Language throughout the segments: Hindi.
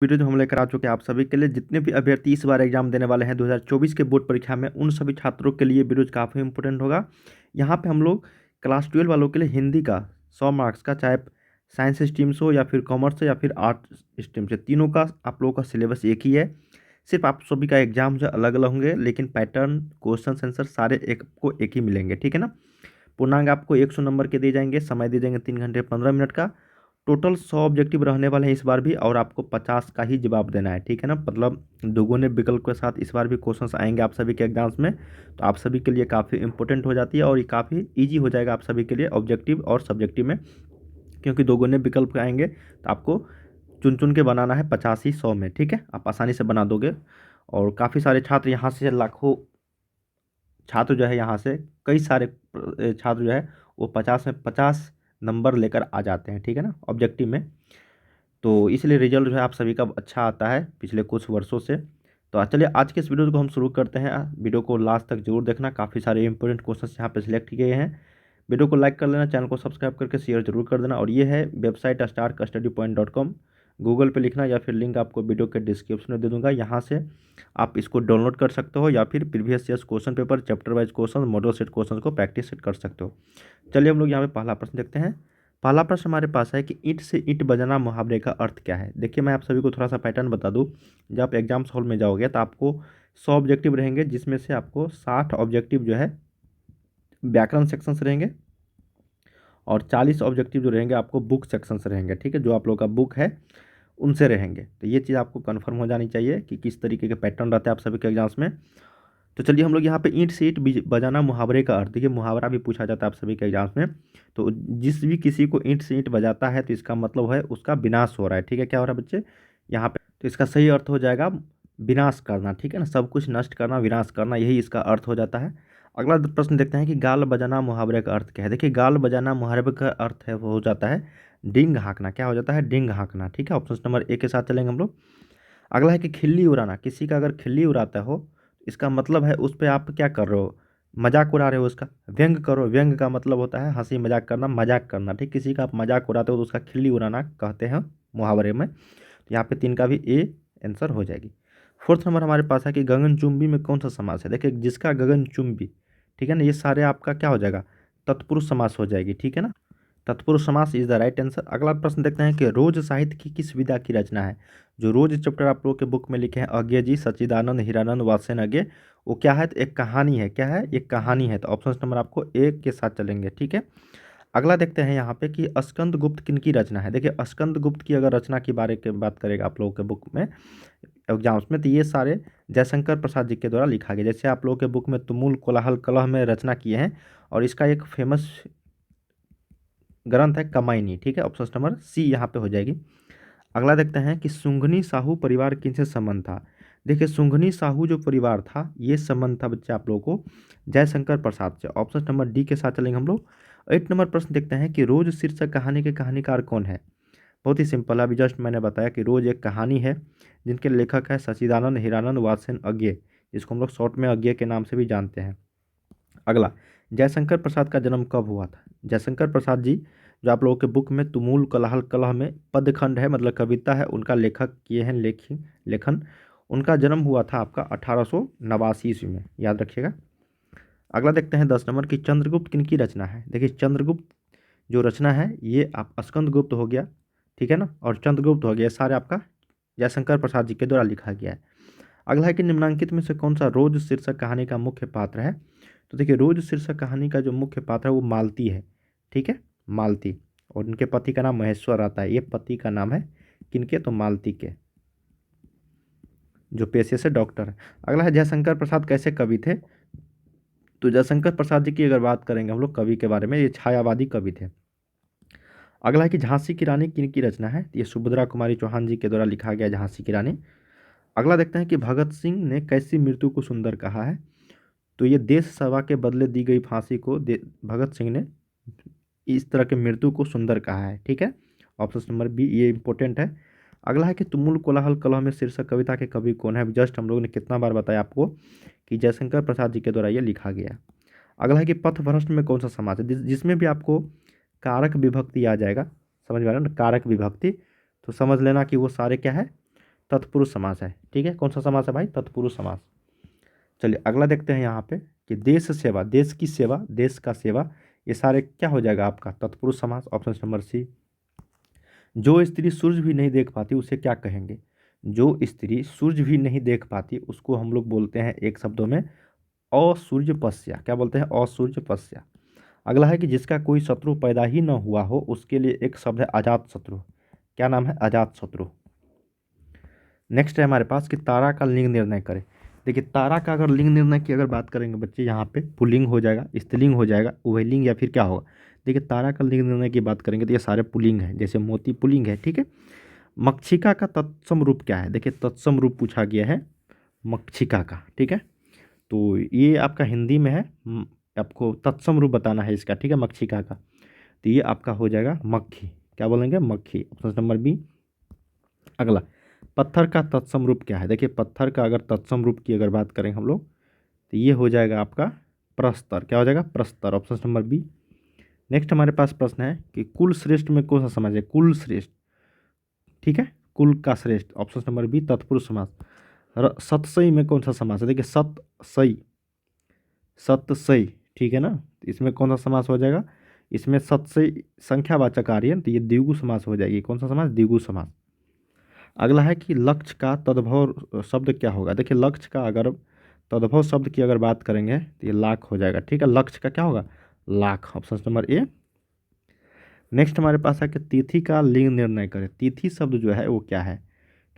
वीडियो जो हम लेकर आ चुके हैं आप सभी के लिए, जितने भी अभ्यर्थी इस बार एग्जाम देने वाले हैं 2024 के बोर्ड परीक्षा में, उन सभी छात्रों के लिए वीडियो काफ़ी इंपॉर्टेंट होगा। यहाँ पे हम लोग क्लास 12 वालों के लिए हिंदी का 100 मार्क्स का, चाहे साइंस स्ट्रीम से हो या फिर कॉमर्स से या फिर आर्ट स्ट्रीम से, तीनों का आप लोगों का सिलेबस एक ही है। सिर्फ आप सभी का एग्जाम जो अलग अलग होंगे, लेकिन पैटर्न, क्वेश्चन आंसर सारे एक ही मिलेंगे, ठीक है ना। पूर्णांक आपको 100 नंबर के दिए जाएंगे, समय दिए जाएंगे 3 घंटे 15 मिनट का। टोटल 100 ऑब्जेक्टिव रहने वाले हैं इस बार भी, और आपको 50 का ही जवाब देना है, ठीक है ना। मतलब दोगुने विकल्प के साथ इस बार भी क्वेश्चंस आएंगे आप सभी के एग्जाम्स में, तो आप सभी के लिए काफ़ी इंपॉर्टेंट हो जाती है और ये काफ़ी ईजी हो जाएगा आप सभी के लिए ऑब्जेक्टिव और सब्जेक्टिव में, क्योंकि दोगुने विकल्प आएंगे तो आपको चुन चुन के बनाना है 50 ही 100 में, ठीक है। आप आसानी से बना दोगे। और काफ़ी सारे छात्र यहाँ से, लाखों छात्र जो है यहाँ से, कई सारे छात्र जो है वो 50 में 50 नंबर लेकर आ जाते हैं, ठीक है ना, ऑब्जेक्टिव में। तो इसलिए रिजल्ट जो है आप सभी का अच्छा आता है पिछले कुछ वर्षों से। तो चलिए आज के इस वीडियो को हम शुरू करते हैं। वीडियो को लास्ट तक जरूर देखना, काफ़ी सारे इंपॉर्टेंट क्वेश्चन यहाँ पे सिलेक्ट किए गए हैं। वीडियो को लाइक कर लेना, चैनल को सब्सक्राइब करके शेयर जरूर कर देना। और ये है वेबसाइट starkstudypoint.com, गूगल पे लिखना या फिर लिंक आपको वीडियो के डिस्क्रिप्शन में दे दूंगा, यहाँ से आप इसको डाउनलोड कर सकते हो या फिर previous years question paper, chapter wise question, model set question को प्रैक्टिस कर सकते हो। चलिए हम लोग यहाँ पे पहला प्रश्न देखते हैं। पहला प्रश्न हमारे पास है कि ईंट से ईंट बजाना मुहावरे का अर्थ क्या है। देखिए मैं आप सभी को थोड़ा सा पैटर्न बता दूं। जब आप एग्जाम हॉल में जाओगे तो आपको 100 ऑब्जेक्टिव रहेंगे, जिसमें से आपको 60 ऑब्जेक्टिव जो है व्याकरण सेक्शन से रहेंगे और 40 ऑब्जेक्टिव जो रहेंगे आपको बुक सेक्शन से रहेंगे, ठीक है। जो आप लोग का बुक है उनसे रहेंगे। तो ये चीज़ आपको कन्फर्म हो जानी चाहिए कि किस तरीके के पैटर्न रहते हैं आप सभी के एग्जाम्स में। तो चलिए हम लोग यहाँ पे ईंट से ईंट बजाना मुहावरे का अर्थ, देखिए मुहावरा भी पूछा जाता है आप सभी के एग्जाम्स में। तो जिस भी किसी को ईंट से ईंट बजाता है तो इसका मतलब है उसका विनाश हो रहा है, ठीक है। क्या हो रहा है बच्चे यहाँ पे, तो इसका सही अर्थ हो जाएगा विनाश करना, ठीक है ना। सब कुछ नष्ट करना, विनाश करना, यही इसका अर्थ हो जाता है। अगला प्रश्न देखते हैं कि गाल बजाना मुहावरे का अर्थ क्या है। देखिए गाल बजाना मुहावरे का अर्थ है, वो हो जाता है डिंग हाँकना। क्या हो जाता है? डिंग हाँकना, ठीक है। ऑप्शन नंबर ए के साथ चलेंगे हम लोग। अगला है कि खिल्ली उड़ाना, किसी का अगर खिल्ली उड़ाता हो इसका मतलब है उस पर आप क्या कर रहे हो, मजाक उड़ा रहे हो, उसका व्यंग करो। व्यंग का मतलब होता है हंसी मजाक करना, मजाक करना, ठीक। किसी का आप मजाक उड़ाते हो तो उसका खिल्ली उड़ाना कहते हैं मुहावरे में। तो यहाँ पे 3 का भी ए आंसर हो जाएगी। फोर्थ नंबर हमारे पास है कि गगनचुंबी में कौन सा समास है। देखिए जिसका गगनचुंबी, ठीक है ना, ये सारे आपका क्या हो जाएगा, तत्पुरुष समास हो जाएगी, ठीक है ना। तत्पुरुष समास इज द राइट आंसर। अगला प्रश्न देखते हैं कि रोज साहित्य की किस विधा की रचना है। जो रोज चैप्टर आप लोगों के बुक में लिखे हैं, अज्ञे जी, सच्चिदानंद, हीरानंद, वात्स्यन अज्ञे, वो क्या है? तो एक कहानी है। क्या है? एक कहानी है। तो ऑप्शन नंबर आपको एक के साथ चलेंगे, ठीक है। अगला देखते हैं यहाँ पे कि स्कंद गुप्त किनकी रचना है। देखिए स्कंद गुप्त की अगर रचना के बारे में बात करेगा आप लोगों के बुक में एग्जाम्स में, तो ये सारे जयशंकर प्रसाद जी के द्वारा लिखा गया। जैसे आप लोगों के बुक में तुमुल कोलाहल कलह में रचना किए हैं, और इसका एक फेमस ग्रंथ है कमायनी, ठीक है। ऑप्शन नंबर सी यहाँ पे हो जाएगी। अगला देखते हैं कि सुंघनी साहू परिवार किनसे संबंध था। देखिए सुंघनी साहू जो परिवार था, ये संबंध था बच्चे आप लोगों को जयशंकर प्रसाद से। ऑप्शन नंबर डी के साथ चलेंगे हम लोग। 8 नंबर प्रश्न देखते हैं कि रोज शीर्षक कहानी के कहानीकार कौन है। बहुत ही सिंपल, अभी जस्ट मैंने बताया कि रोज एक कहानी है जिनके लेखक है सच्चिदानंद, हीरानंद, वात्स्यन अज्ञे, जिसको हम लोग शॉर्ट में अज्ञे के नाम से भी जानते हैं। अगला, जयशंकर प्रसाद का जन्म कब हुआ था। जयशंकर प्रसाद जी जो आप लोगों के बुक में तुमुल कोलाहल कलह में पदखंड है, मतलब कविता है, उनका लेखक किए हैं लेखन। उनका जन्म हुआ था आपका 1889 ईस्वी में, याद रखिएगा। अगला देखते हैं 10 नंबर की चंद्रगुप्त किनकी रचना है। देखिए चंद्रगुप्त जो रचना है ये आप स्कंद गुप्त हो गया, ठीक है ना, और चंद्रगुप्त हो गया, सारे आपका जयशंकर प्रसाद जी के द्वारा लिखा गया है। अगला है कि निम्नांकित में से कौन सा रोज शीर्षक कहानी का मुख्य पात्र है। तो देखिए रोज शीर्षक कहानी का जो मुख्य पात्र है वो मालती है, ठीक है, मालती। और उनके पति का नाम महेश्वर आता है। ये पति का नाम है किनके, तो मालती के, जो पेशे से डॉक्टर है। अगला है जयशंकर प्रसाद कैसे कवि थे। तो जयशंकर प्रसाद जी की अगर बात करेंगे हम लोग कवि के बारे में, ये छायावादी कवि थे। अगला है कि झांसी की रानी किनकी रचना है। ये सुभद्रा कुमारी चौहान जी के द्वारा लिखा गया झांसी की रानी। अगला देखते हैं कि भगत सिंह ने कैसी मृत्यु को सुंदर कहा है। तो ये देश सेवा के बदले दी गई फांसी को भगत सिंह ने इस तरह के मृत्यु को सुंदर कहा है, ठीक है। ऑप्शन नंबर बी ये इंपॉर्टेंट है। अगला है कि तुमुल कोलाहल कलह में शीर्षक कविता के कवि कौन है। जस्ट हम लोगों ने कितना बार बताया आपको कि जयशंकर प्रसाद जी के द्वारा ये लिखा गया। अगला है कि पथभ्रष्ट में कौन सा समास है, जिसमें भी आपको कारक विभक्ति आ जाएगा, समझ में आ रहा है ना, कारक विभक्ति, तो समझ लेना कि वो सारे क्या है, तत्पुरुष समास है। ठीक है, कौन सा समास है भाई? तत्पुरुष समास। चलिए अगला देखते हैं यहाँ पे कि देश सेवा, देश की सेवा, देश का सेवा, ये सारे क्या हो जाएगा आपका? तत्पुरुष समास, ऑप्शन नंबर सी। जो स्त्री सूरज भी नहीं देख पाती उसे क्या कहेंगे? जो स्त्री सूरज भी नहीं देख पाती उसको हम लोग बोलते हैं एक शब्दों में असूर्यपस्या। क्या बोलते हैं? असूर्यपस्या। अगला है कि जिसका कोई शत्रु पैदा ही न हुआ हो उसके लिए एक शब्द है अजात शत्रु। क्या नाम है? अजात शत्रु। नेक्स्ट है हमारे पास कि तारा का लिंग निर्णय करें। देखिए तारा का अगर लिंग निर्णय की अगर बात करेंगे बच्चे, यहाँ पे पुल्लिंग हो जाएगा, स्त्रीलिंग हो जाएगा, उभयलिंग, या फिर क्या होगा? देखिए तारा का लिंग निर्णय की बात करेंगे तो ये सारे पुल्लिंग है, जैसे मोती पुल्लिंग है। ठीक है, मक्षिका का तत्सम रूप क्या है? देखिए तत्सम रूप पूछा गया है मक्षिका का। ठीक है, तो ये आपका हिंदी में है, आपको तत्सम रूप बताना है इसका। ठीक है, मक्षिका का, तो ये आपका हो जाएगा मक्खी। क्या बोलेंगे? मक्खी, ऑप्शन नंबर बी। अगला, पत्थर का तत्सम रूप क्या है? देखिए पत्थर का अगर तत्सम रूप की अगर बात करें हम लोग तो ये हो जाएगा आपका प्रस्तर। क्या हो जाएगा? प्रस्तर, ऑप्शन नंबर बी। नेक्स्ट हमारे पास प्रश्न है कि कुल श्रेष्ठ में कौन सा समास है? कुल श्रेष्ठ। ठीक है, कुल का श्रेष्ठ, ऑप्शन नंबर बी तत्पुरुष समास। सतसई में कौन सा समास है? देखिए सतसई, सतसई। ठीक है ना, तो इसमें कौन सा समास हो जाएगा? इसमें सतसई संख्यावाचक आ रही है तो ये द्विगु समास हो जाएगी। कौन सा समास? द्विगु समास। अगला है कि लक्ष्य का तद्भव शब्द क्या होगा? देखिए लक्ष्य का अगर तद्भव शब्द की अगर बात करेंगे तो ये लाख हो जाएगा। ठीक है, लक्ष्य का क्या होगा? Lakh, option number A. Next हमारे पास है कि तिथि का लिंग निर्णय करें। तिथि शब्द जो है वो क्या है?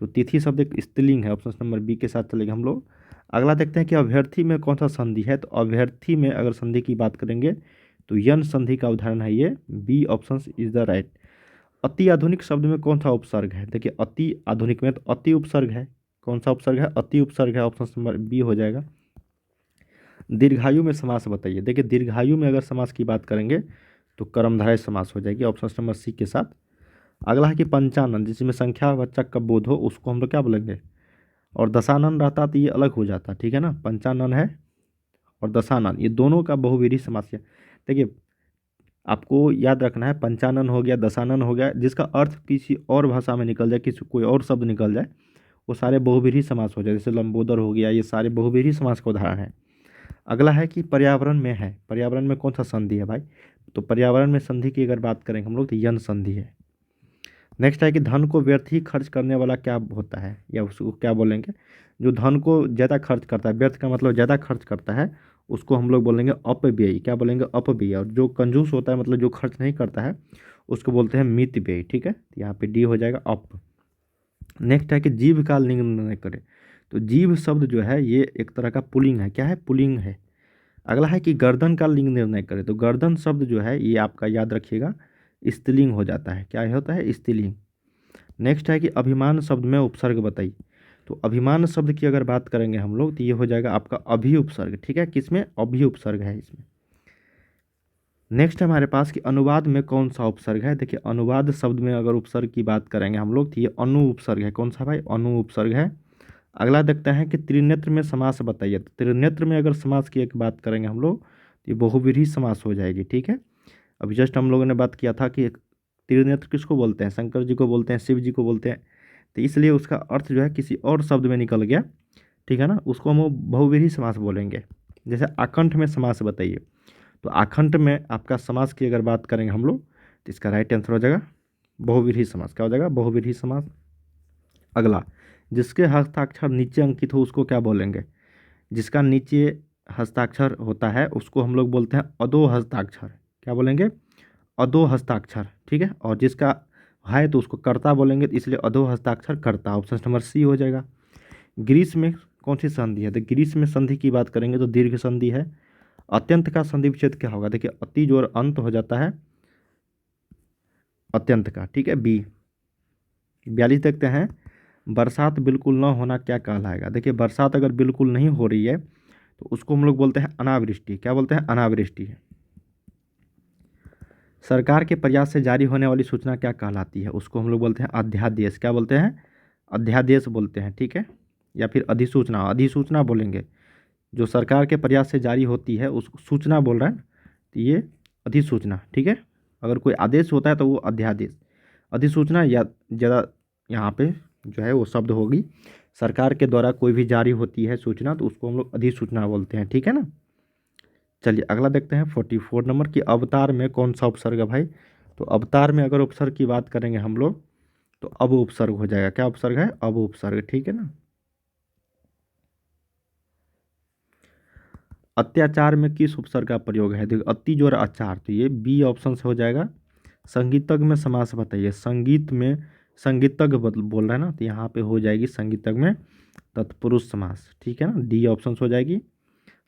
तो तिथि शब्द एक स्त्रीलिंग है, ऑप्शन नंबर बी के साथ चलेंगे हम लोग। अगला देखते हैं कि अभ्यर्थी में कौन सा संधि है। तो अभ्यर्थी में अगर संधि की बात करेंगे तो यन संधि का उदाहरण है ये, B option is the right. अति आधुनिक शब्द में कौन सा उपसर्ग है? देखिए अति आधुनिक में तो अति उपसर्ग है। कौन सा उपसर्ग है? अति उपसर्ग है, ऑप्शन नंबर बी हो जाएगा। दीर्घायु में समास बताइए। देखिए दीर्घायु में अगर समास की बात करेंगे तो कर्मधारय समास हो जाएगी, ऑप्शन नंबर सी के साथ। अगला है कि पंचानन, जिसमें संख्यावाचक का बोध हो उसको हम लोग क्या बोलेंगे? और दशानन रहता तो ये अलग हो जाता। ठीक है ना, पंचानन है और दशानन ये दोनों का बहुव्रीहि समास है। देखिए आपको याद रखना है, पंचानन हो गया, दशानन हो गया, जिसका अर्थ किसी और भाषा में निकल जाए, किसी कोई और शब्द निकल जाए, वो सारे बहुव्रीहि समास हो जाए। जैसे लंबोदर हो गया, ये सारे बहुव्रीहि समास का उदाहरण है। अगला है कि पर्यावरण में है, पर्यावरण में कौन सा संधि है भाई? तो पर्यावरण में संधि की अगर बात करेंगे हम लोग तो यन संधि है। नेक्स्ट है कि धन को व्यर्थ ही खर्च करने वाला क्या होता है, या उसको क्या बोलेंगे? जो धन को ज़्यादा खर्च करता है, व्यर्थ का मतलब ज़्यादा खर्च करता है, उसको हम लोग बोलेंगे अपव्ययी। क्या बोलेंगे? अपव्ययी। और जो कंजूस होता है मतलब जो खर्च नहीं करता है उसको बोलते हैं मितव्ययी। ठीक है, तो यहाँ पे डी हो जाएगा अप। नेक्स्ट है कि जीभ का लिंग निर्णय करें। तो जीभ शब्द जो है ये एक तरह का पुल्लिंग है। क्या है? पुल्लिंग है। अगला है कि गर्दन का लिंग निर्णय करें। तो गर्दन शब्द जो है ये आपका याद रखिएगा स्त्रीलिंग हो जाता है। क्या होता है? स्त्रीलिंग। नेक्स्ट है कि अभिमान शब्द में उपसर्ग बताइए। तो अभिमान शब्द की अगर बात करेंगे हम लोग तो ये हो जाएगा आपका अभी उपसर्ग। ठीक है, किसमें? अभी उपसर्ग है इसमें। नेक्स्ट हमारे पास कि अनुवाद में कौन सा उपसर्ग है। देखिए अनुवाद शब्द में अगर उपसर्ग की बात करेंगे हम लोग तो ये अनु उपसर्ग है। कौन सा भाई? अनु उपसर्ग है। अगला देखते हैं कि त्रिनेत्र में समास बताइए। तो त्रिनेत्र में अगर समास की एक बात करेंगे हम लोग तो ये बहुव्रीहि समास हो जाएगी। ठीक है, अभी जस्ट हम लोगों ने बात किया था कि त्रिनेत्र किसको बोलते हैं? शंकर जी को बोलते हैं, शिव जी को बोलते हैं, तो इसलिए उसका अर्थ जो है किसी और शब्द में निकल गया। ठीक है ना, उसको हम बहुव्रीहि समास बोलेंगे। जैसे आकंठ में समास बताइए। तो आकंठ में आपका समास की अगर बात करेंगे हम लोग तो इसका राइट आंसर हो जाएगा बहुव्रीहि समास। क्या हो जाएगा? बहुव्रीहि समास। अगला, जिसके हस्ताक्षर नीचे अंकित हो उसको क्या बोलेंगे? जिसका नीचे हस्ताक्षर होता है उसको हम लोग बोलते हैं अधो हस्ताक्षर। क्या बोलेंगे? अधो हस्ताक्षर। ठीक है, और जिसका है तो उसको कर्ता बोलेंगे, तो इसलिए अधो हस्ताक्षर कर्ता, ऑप्शन नंबर सी हो जाएगा। ग्रीस में कौन सी संधि है? तो ग्रीस में संधि की बात करेंगे तो दीर्घ संधि है। अत्यंत का संधि विच्छेद क्या होगा? देखिए अति जो अंत हो जाता है अत्यंत का। ठीक है, बी। 42 देखते हैं, बरसात बिल्कुल न होना क्या कहलाएगा? देखिए बरसात अगर बिल्कुल नहीं हो रही है तो उसको हम लोग बोलते हैं अनावृष्टि। क्या बोलते हैं? अनावृष्टि। सरकार के प्रयास से जारी होने वाली सूचना क्या कहलाती है? उसको हम लोग बोलते हैं अध्यादेश। क्या बोलते हैं? अध्यादेश बोलते हैं। ठीक है, या फिर अधिसूचना, अधिसूचना बोलेंगे। जो सरकार के प्रयास से जारी होती है उस सूचना बोल रहे हैं तो ये अधिसूचना। ठीक है, अगर कोई आदेश होता है तो वो अध्यादेश। अधिसूचना या ज़्यादा यहाँ पे जो है वो शब्द होगी। सरकार के द्वारा कोई भी जारी होती है सूचना तो उसको हम लोग अधिसूचना बोलते हैं, ठीक है ना। चलिए अगला देखते हैं 44 नंबर की अवतार में कौन सा उपसर्ग है भाई। तो अवतार में अगर उपसर्ग की बात करेंगे हम लोग तो अब उपसर्ग हो जाएगा। क्या उपसर्ग है? अब उपसर्ग, ठीक है ना। अत्याचार में किस उपसर्ग का प्रयोग है? देखो अति जो और आचार, तो ये बी ऑप्शन से हो जाएगा। संगीतज्ञ में समास बताइए। संगीत में संगीतज्ञ बोल रहा है ना, तो यहाँ पे हो जाएगी संगीतज्ञ में तत्पुरुष समास, ठीक है ना, डी ऑप्शन से हो जाएगी।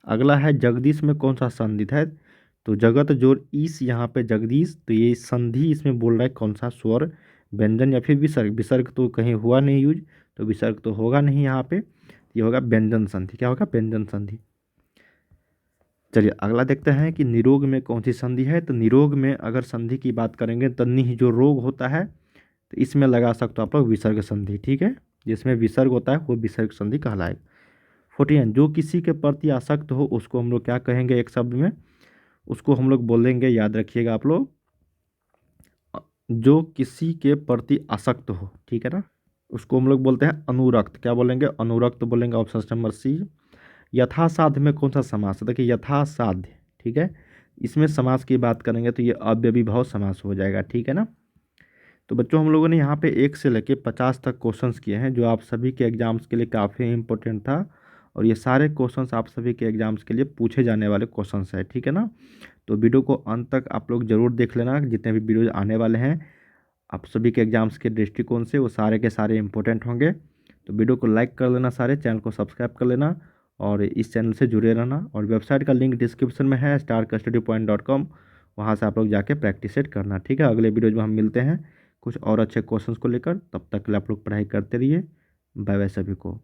अगला है जगदीश में कौन सा संधि है? तो जगत जोर ईस, यहाँ पे जगदीश, तो ये संधि इसमें बोल रहा है कौन सा? स्वर, व्यंजन या फिर विसर्ग। विसर्ग तो कहीं हुआ नहीं यूज, तो विसर्ग तो होगा नहीं यहाँ पे, ये होगा व्यंजन संधि। क्या होगा? व्यंजन संधि। चलिए अगला देखते हैं कि निरोग में कौन सी संधि है। तो निरोग में अगर संधि की बात करेंगे तो निह जो रोग होता है तो इसमें लगा सकते हो आप लोग विसर्ग संधि, ठीक है। जिसमें विसर्ग होता है वो विसर्ग संधि कहलाएगा। 14 जो किसी के प्रति आसक्त हो उसको हम लोग क्या कहेंगे एक शब्द में? उसको हम लोग बोलेंगे, याद रखिएगा आप लोग, जो किसी के प्रति आसक्त हो, ठीक है ना, उसको हम लोग बोलते हैं अनुरक्त। क्या बोलेंगे? अनुरक्त बोलेंगे, ऑप्शन नंबर सी। यथासाध्य में कौन सा समास है? देखिए यथासाध्य, ठीक है, इसमें समास की बात करेंगे तो ये अव्ययीभाव समास हो जाएगा, ठीक है ना। तो बच्चों हम लोगों ने यहाँ पे 1 से लेके 50 तक क्वेश्चंस किए हैं जो आप सभी के एग्जाम्स के लिए काफ़ी इंपॉर्टेंट था, और ये सारे क्वेश्चंस आप सभी के एग्जाम्स के लिए पूछे जाने वाले क्वेश्चंस हैं, ठीक है ना। तो वीडियो को अंत तक आप लोग ज़रूर देख लेना, जितने भी वीडियोज आने वाले हैं आप सभी के एग्जाम्स के दृष्टिकोण से वो सारे के सारे इंपॉर्टेंट होंगे। तो वीडियो को लाइक कर लेना, सारे चैनल को सब्सक्राइब कर लेना और इस चैनल से जुड़े रहना। और वेबसाइट का लिंक डिस्क्रिप्शन में है starkstudypoint.com, वहाँ से आप लोग जाके प्रैक्टिस सेट करना, ठीक है। अगले वीडियो में हम मिलते हैं कुछ और अच्छे क्वेश्चंस को लेकर, तब तक के लिए आप लोग पढ़ाई करते रहिए। बाय बाय सभी को।